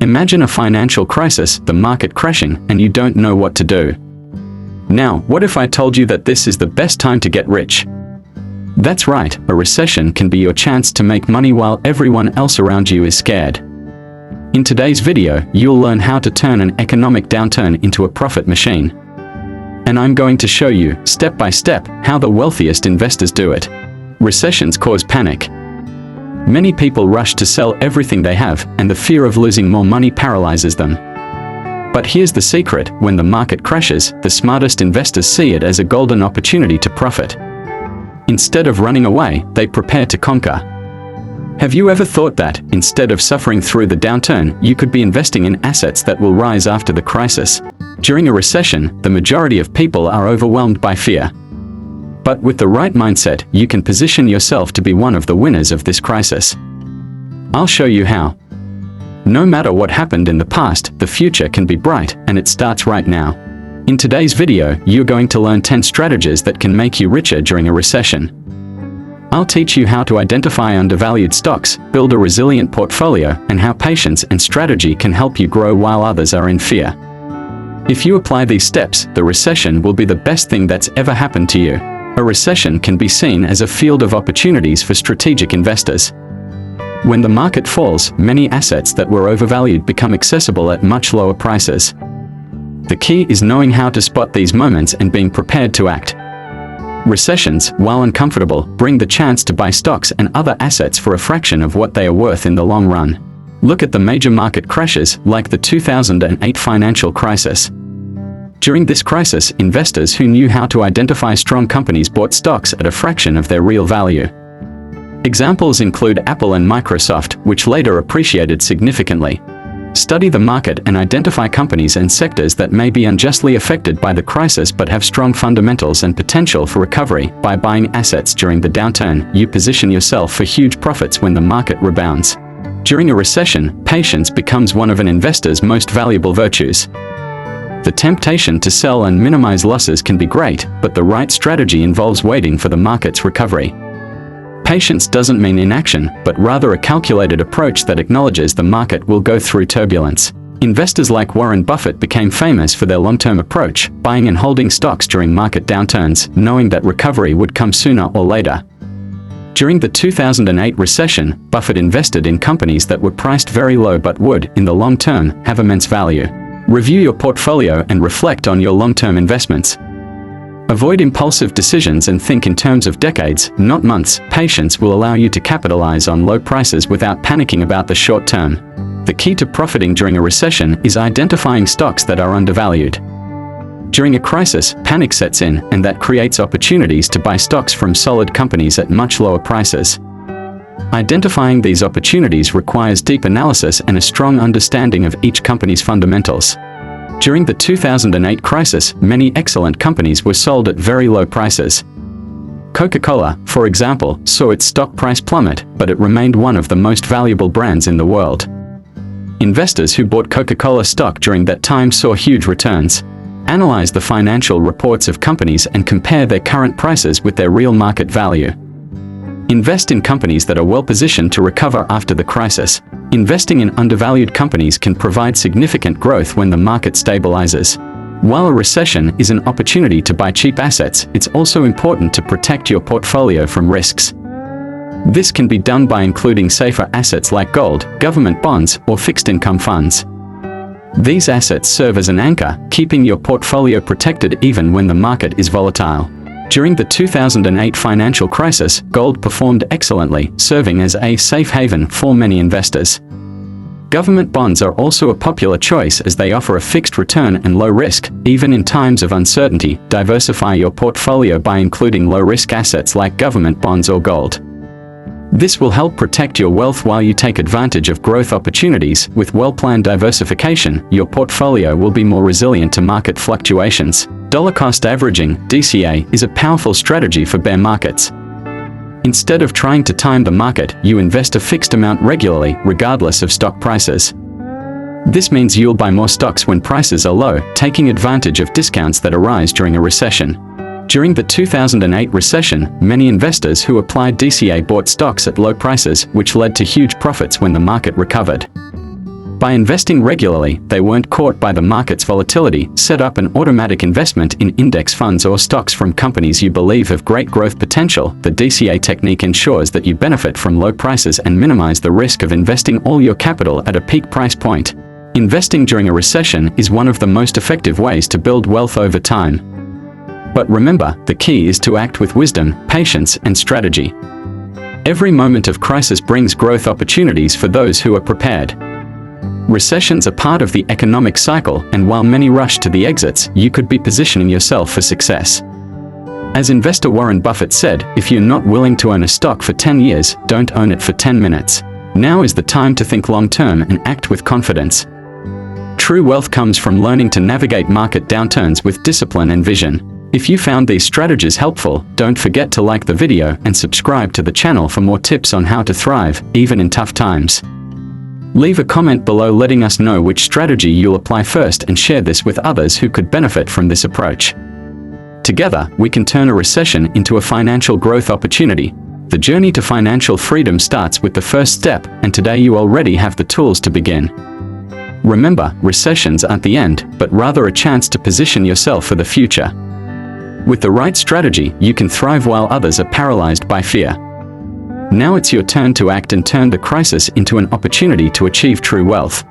Imagine a financial crisis, the market crashing, and you don't know what to do. Now, what if I told you that this is the best time to get rich? That's right, a recession can be your chance to make money while everyone else around you is scared. In today's video, you'll learn how to turn an economic downturn into a profit machine. And I'm going to show you, step by step, how the wealthiest investors do it. Recessions cause panic. Many people rush to sell everything they have, and the fear of losing more money paralyzes them. But here's the secret: when the market crashes, the smartest investors see it as a golden opportunity to profit. Instead of running away, they prepare to conquer. Have you ever thought that, instead of suffering through the downturn, you could be investing in assets that will rise after the crisis? During a recession, the majority of people are overwhelmed by fear. But with the right mindset, you can position yourself to be one of the winners of this crisis. I'll show you how. No matter what happened in the past, the future can be bright, and it starts right now. In today's video, you're going to learn 10 strategies that can make you richer during a recession. I'll teach you how to identify undervalued stocks, build a resilient portfolio, and how patience and strategy can help you grow while others are in fear. If you apply these steps, the recession will be the best thing that's ever happened to you. A recession can be seen as a field of opportunities for strategic investors. When the market falls, many assets that were overvalued become accessible at much lower prices. The key is knowing how to spot these moments and being prepared to act. Recessions, while uncomfortable, bring the chance to buy stocks and other assets for a fraction of what they are worth in the long run. Look at the major market crashes, like the 2008 financial crisis. During this crisis, investors who knew how to identify strong companies bought stocks at a fraction of their real value. Examples include Apple and Microsoft, which later appreciated significantly. Study the market and identify companies and sectors that may be unjustly affected by the crisis but have strong fundamentals and potential for recovery. By buying assets during the downturn, you position yourself for huge profits when the market rebounds. During a recession, patience becomes one of an investor's most valuable virtues. The temptation to sell and minimize losses can be great, but the right strategy involves waiting for the market's recovery. Patience doesn't mean inaction, but rather a calculated approach that acknowledges the market will go through turbulence. Investors like Warren Buffett became famous for their long-term approach, buying and holding stocks during market downturns, knowing that recovery would come sooner or later. During the 2008 recession, Buffett invested in companies that were priced very low but would, in the long term, have immense value. Review your portfolio and reflect on your long-term investments. Avoid impulsive decisions and think in terms of decades, not months. Patience will allow you to capitalize on low prices without panicking about the short term. The key to profiting during a recession is identifying stocks that are undervalued. During a crisis, panic sets in, and that creates opportunities to buy stocks from solid companies at much lower prices. Identifying these opportunities requires deep analysis and a strong understanding of each company's fundamentals. During the 2008 crisis, many excellent companies were sold at very low prices. Coca-Cola, for example, saw its stock price plummet, but it remained one of the most valuable brands in the world. Investors who bought Coca-Cola stock during that time saw huge returns. Analyze the financial reports of companies and compare their current prices with their real market value. Invest in companies that are well positioned to recover after the crisis. Investing in undervalued companies can provide significant growth when the market stabilizes. While a recession is an opportunity to buy cheap assets, it's also important to protect your portfolio from risks. This can be done by including safer assets like gold, government bonds, or fixed income funds. These assets serve as an anchor, keeping your portfolio protected even when the market is volatile. During the 2008 financial crisis, gold performed excellently, serving as a safe haven for many investors. Government bonds are also a popular choice as they offer a fixed return and low risk, even in times of uncertainty. Diversify your portfolio by including low-risk assets like government bonds or gold. This will help protect your wealth while you take advantage of growth opportunities. With well-planned diversification, your portfolio will be more resilient to market fluctuations. Dollar-cost averaging, DCA, is a powerful strategy for bear markets. Instead of trying to time the market, you invest a fixed amount regularly, regardless of stock prices. This means you'll buy more stocks when prices are low, taking advantage of discounts that arise during a recession. During the 2008 recession, many investors who applied DCA bought stocks at low prices, which led to huge profits when the market recovered. By investing regularly, they weren't caught by the market's volatility. Set up an automatic investment in index funds or stocks from companies you believe have great growth potential. The DCA technique ensures that you benefit from low prices and minimize the risk of investing all your capital at a peak price point. Investing during a recession is one of the most effective ways to build wealth over time. But remember, the key is to act with wisdom, patience, and strategy. Every moment of crisis brings growth opportunities for those who are prepared. Recessions are part of the economic cycle, and while many rush to the exits, you could be positioning yourself for success. As investor Warren Buffett said, if you're not willing to own a stock for 10 years, don't own it for 10 minutes. Now is the time to think long-term and act with confidence. True wealth comes from learning to navigate market downturns with discipline and vision. If you found these strategies helpful, don't forget to like the video and subscribe to the channel for more tips on how to thrive, even in tough times. Leave a comment below letting us know which strategy you'll apply first and share this with others who could benefit from this approach. Together, we can turn a recession into a financial growth opportunity. The journey to financial freedom starts with the first step, and today you already have the tools to begin. Remember, recessions aren't the end, but rather a chance to position yourself for the future. With the right strategy, you can thrive while others are paralyzed by fear. Now it's your turn to act and turn the crisis into an opportunity to achieve true wealth.